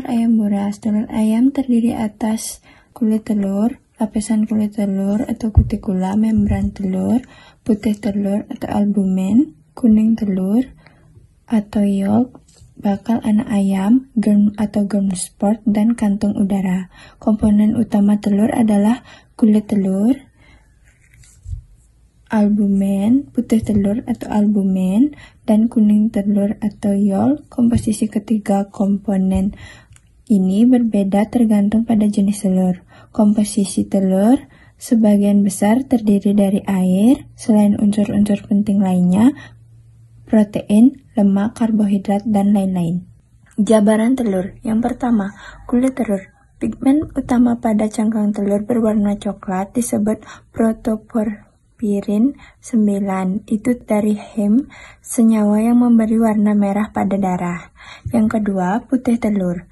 ayam buras. Telur ayam terdiri atas kulit telur, lapisan kulit telur atau kutikula, membran telur, putih telur atau albumen, kuning telur atau yolk, bakal anak ayam, germ atau germ spot, dan kantung udara. Komponen utama telur adalah kulit telur, albumen, putih telur atau albumen, dan kuning telur atau yolk. Komposisi ketiga komponen ini berbeda tergantung pada jenis telur. Komposisi telur sebagian besar terdiri dari air, selain unsur-unsur penting lainnya, protein, lemak, karbohidrat, dan lain-lain. Jabaran telur. Yang pertama, kulit telur. Pigmen utama pada cangkang telur berwarna coklat disebut protoporfirin 9. Itu dari heme, senyawa yang memberi warna merah pada darah. Yang kedua, putih telur.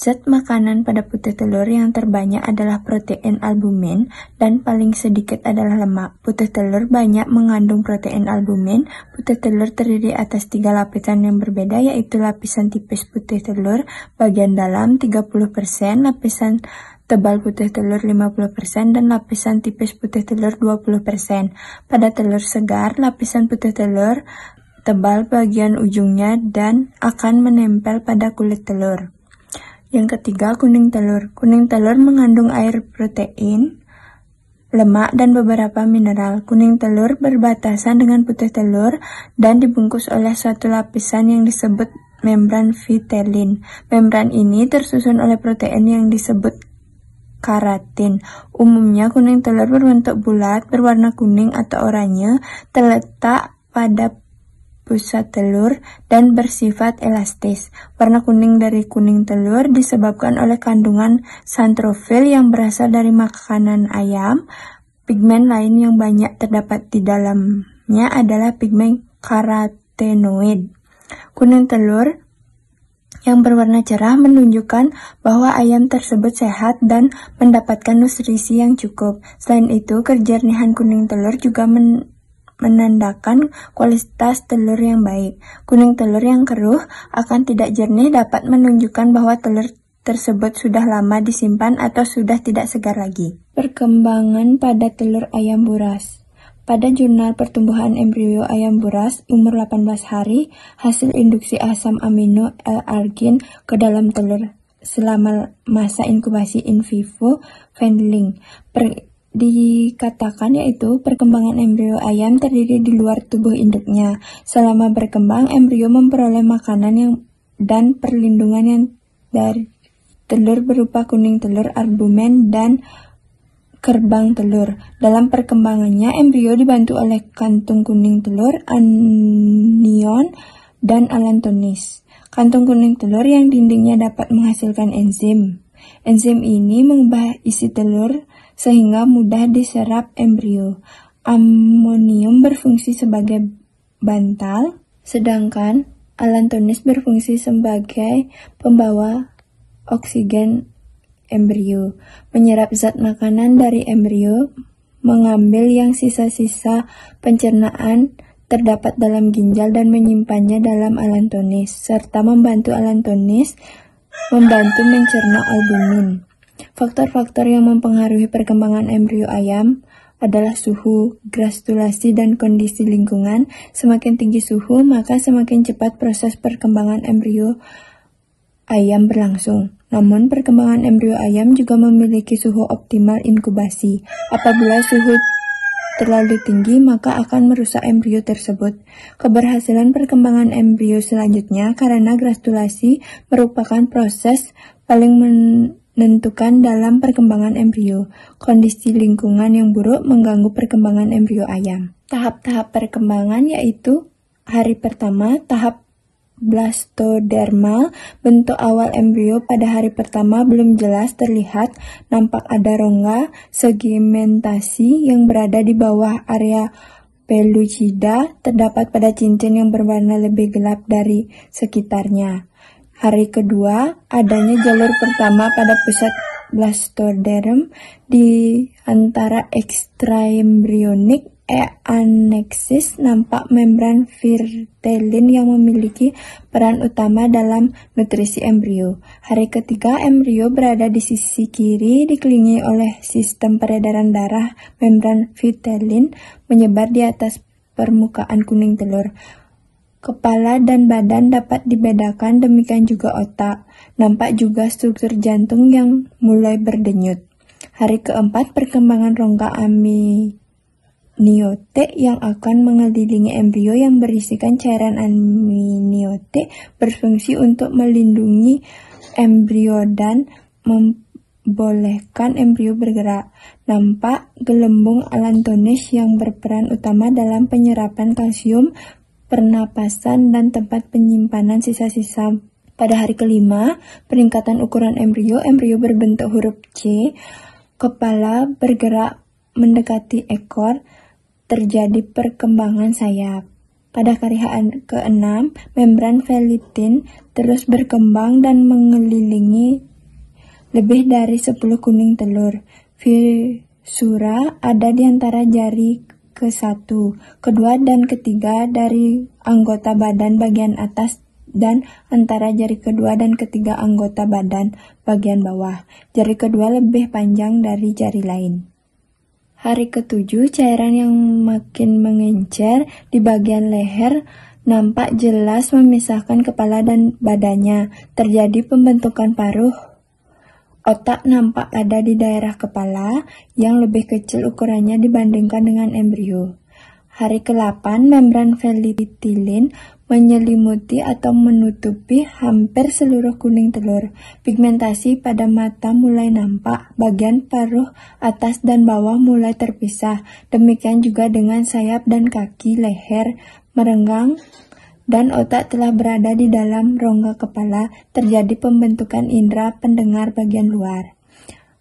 Zat makanan pada putih telur yang terbanyak adalah protein albumin dan paling sedikit adalah lemak. Putih telur banyak mengandung protein albumin. Putih telur terdiri atas 3 lapisan yang berbeda, yaitu lapisan tipis putih telur bagian dalam 30%, lapisan tebal putih telur 50%, dan lapisan tipis putih telur 20%. Pada telur segar, lapisan putih telur tebal bagian ujungnya dan akan menempel pada kulit telur. Yang ketiga, kuning telur. Kuning telur mengandung air, protein, lemak, dan beberapa mineral. Kuning telur berbatasan dengan putih telur dan dibungkus oleh satu lapisan yang disebut membran vitelin. Membran ini tersusun oleh protein yang disebut keratin. Umumnya kuning telur berbentuk bulat, berwarna kuning atau oranye, terletak pada pusat telur, dan bersifat elastis. Warna kuning dari kuning telur disebabkan oleh kandungan santrofil yang berasal dari makanan ayam. Pigmen lain yang banyak terdapat di dalamnya adalah pigmen karotenoid. Kuning telur yang berwarna cerah menunjukkan bahwa ayam tersebut sehat dan mendapatkan nutrisi yang cukup. Selain itu, kejernihan kuning telur juga menandakan kualitas telur yang baik. Kuning telur yang keruh akan tidak jernih dapat menunjukkan bahwa telur tersebut sudah lama disimpan atau sudah tidak segar lagi. Perkembangan pada telur ayam buras. Pada jurnal pertumbuhan embrio ayam buras umur 18 hari, hasil induksi asam amino L-argin ke dalam telur selama masa inkubasi in vivo Fendling dikatakan, yaitu perkembangan embrio ayam terdiri di luar tubuh induknya. Selama berkembang, embrio memperoleh makanan dan perlindungan yang dari telur berupa kuning telur, albumen, dan gerbang telur. Dalam perkembangannya, embrio dibantu oleh kantung kuning telur, anion, dan allantois. Kantung kuning telur yang dindingnya dapat menghasilkan enzim. Enzim ini mengubah isi telur sehingga mudah diserap embrio. Amonium berfungsi sebagai bantal, sedangkan allantois berfungsi sebagai pembawa oksigen embrio, menyerap zat makanan dari embrio, mengambil yang sisa-sisa pencernaan terdapat dalam ginjal dan menyimpannya dalam allantois, serta membantu allantois membantu mencerna albumin. Faktor-faktor yang mempengaruhi perkembangan embrio ayam adalah suhu, gravitasi, dan kondisi lingkungan. Semakin tinggi suhu, maka semakin cepat proses perkembangan embrio ayam berlangsung. Namun, perkembangan embrio ayam juga memiliki suhu optimal inkubasi. Apabila suhu terlalu tinggi, maka akan merusak embrio tersebut. Keberhasilan perkembangan embrio selanjutnya karena gravitasi merupakan proses paling menentukan dalam perkembangan embrio. Kondisi lingkungan yang buruk mengganggu perkembangan embrio ayam. Tahap-tahap perkembangan yaitu hari pertama, tahap blastodermal. Bentuk awal embrio pada hari pertama belum jelas terlihat, nampak ada rongga segmentasi yang berada di bawah area pellucida, terdapat pada cincin yang berwarna lebih gelap dari sekitarnya. Hari kedua, adanya jalur pertama pada pusat blastoderm di antara ekstraembryonik aneksis nampak membran vitelin yang memiliki peran utama dalam nutrisi embrio. Hari ketiga, embrio berada di sisi kiri, dikelilingi oleh sistem peredaran darah. Membran vitelin menyebar di atas permukaan kuning telur. Kepala dan badan dapat dibedakan, demikian juga otak. Nampak juga struktur jantung yang mulai berdenyut. Hari keempat, perkembangan rongga amniotik yang akan mengelilingi embrio yang berisikan cairan amniotik berfungsi untuk melindungi embrio dan membolehkan embrio bergerak. Nampak gelembung allantois yang berperan utama dalam penyerapan kalsium, pernapasan, dan tempat penyimpanan sisa-sisa. Pada hari kelima, peningkatan ukuran embrio berbentuk huruf C, kepala bergerak mendekati ekor, terjadi perkembangan sayap. Pada hari ke-6, membran vitelin terus berkembang dan mengelilingi lebih dari 10 kuning telur. Visura ada di antara jari ke-1, kedua, dan ketiga dari anggota badan bagian atas dan antara jari kedua dan ketiga anggota badan bagian bawah. Jari kedua lebih panjang dari jari lain. Hari ke-7, cairan yang makin mengencer di bagian leher nampak jelas memisahkan kepala dan badannya. Terjadi pembentukan paruh. Otak nampak ada di daerah kepala yang lebih kecil ukurannya dibandingkan dengan embrio. Hari ke-8, membran vitelin menyelimuti atau menutupi hampir seluruh kuning telur. Pigmentasi pada mata mulai nampak, bagian paruh atas dan bawah mulai terpisah. Demikian juga dengan sayap dan kaki, leher merenggang, dan otak telah berada di dalam rongga kepala. Terjadi pembentukan indera pendengar bagian luar.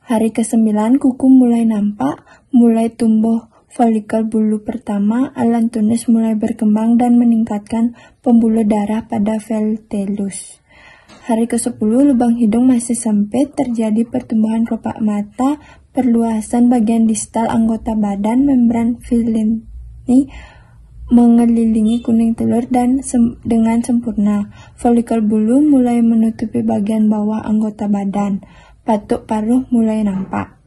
Hari ke-9, kuku mulai nampak, mulai tumbuh folikel bulu pertama, allantois mulai berkembang dan meningkatkan pembuluh darah pada vitellus. Hari ke-10, lubang hidung masih sempit, terjadi pertumbuhan kelopak mata, perluasan bagian distal anggota badan, membran vitelin mengelilingi kuning telur dan dengan sempurna. Folikel bulu mulai menutupi bagian bawah anggota badan. Patuk paruh mulai nampak.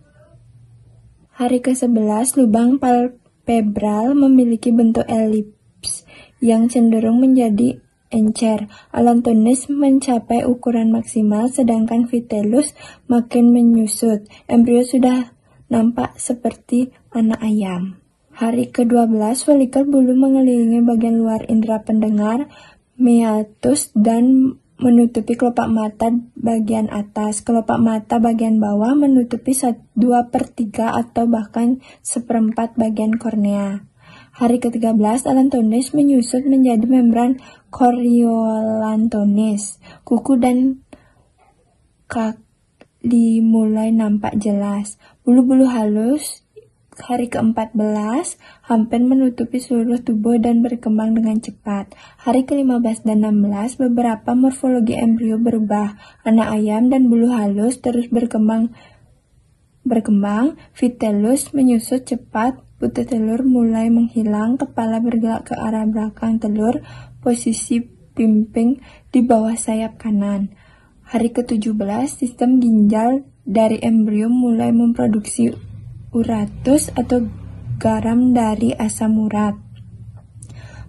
Hari ke-11, lubang palpebral memiliki bentuk elips yang cenderung menjadi encer. Allantois mencapai ukuran maksimal, sedangkan vitellus makin menyusut. Embrio sudah nampak seperti anak ayam. Hari ke-12, folikel bulu mengelilingi bagian luar indera pendengar, meatus, dan menutupi kelopak mata bagian atas. Kelopak mata bagian bawah menutupi 2/3 atau bahkan 1/4 bagian kornea. Hari ke-13, allantois menyusut menjadi membran chorioallantois. Kuku dan kaki mulai nampak jelas. Bulu-bulu halus hari ke-14 hampir menutupi seluruh tubuh dan berkembang dengan cepat. Hari ke-15 dan 16 beberapa morfologi embrio berubah. Anak ayam dan bulu halus terus berkembang. Vitellus menyusut cepat, putih telur mulai menghilang, kepala bergerak ke arah belakang telur, posisi pimping di bawah sayap kanan. Hari ke-17 sistem ginjal dari embrio mulai memproduksi uratus atau garam dari asam urat.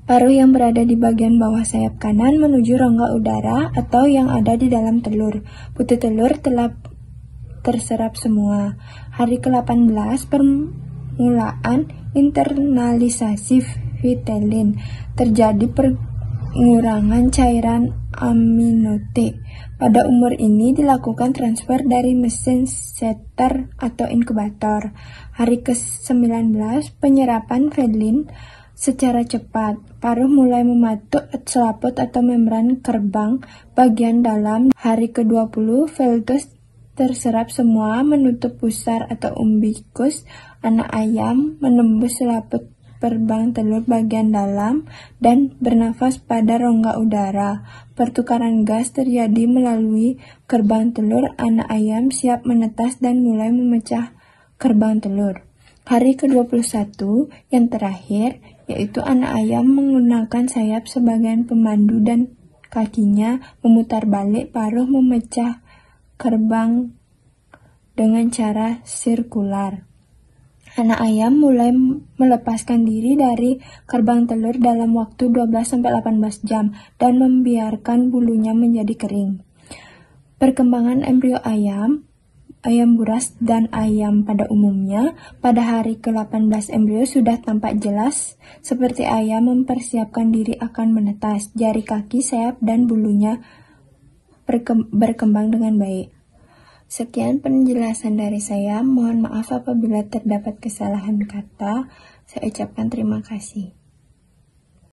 Paruh yang berada di bagian bawah sayap kanan menuju rongga udara atau yang ada di dalam telur. Putih telur telah terserap semua. Hari ke-18, permulaan internalisasi vitelin. Terjadi pengurangan cairan amniotik. Pada umur ini dilakukan transfer dari mesin setter atau inkubator. Hari ke-19, penyerapan vitelin secara cepat. Paruh mulai mematuk selaput atau membran kerbang bagian dalam. Hari ke-20, vitellus terserap semua, menutup pusar atau umbikus anak ayam, menembus selaput gerbang telur bagian dalam, dan bernafas pada rongga udara. Pertukaran gas terjadi melalui gerbang telur. Anak ayam siap menetas dan mulai memecah gerbang telur. Hari ke-21 yang terakhir, yaitu anak ayam menggunakan sayap sebagai pemandu dan kakinya memutar balik paruh memecah gerbang dengan cara sirkular. Anak ayam mulai melepaskan diri dari gerbang telur dalam waktu 12-18 jam dan membiarkan bulunya menjadi kering. Perkembangan embrio ayam buras, dan ayam pada umumnya, pada hari ke-18 embrio sudah tampak jelas, seperti ayam mempersiapkan diri akan menetas, jari kaki, sayap, dan bulunya berkembang dengan baik. Sekian penjelasan dari saya, mohon maaf apabila terdapat kesalahan kata, saya ucapkan terima kasih.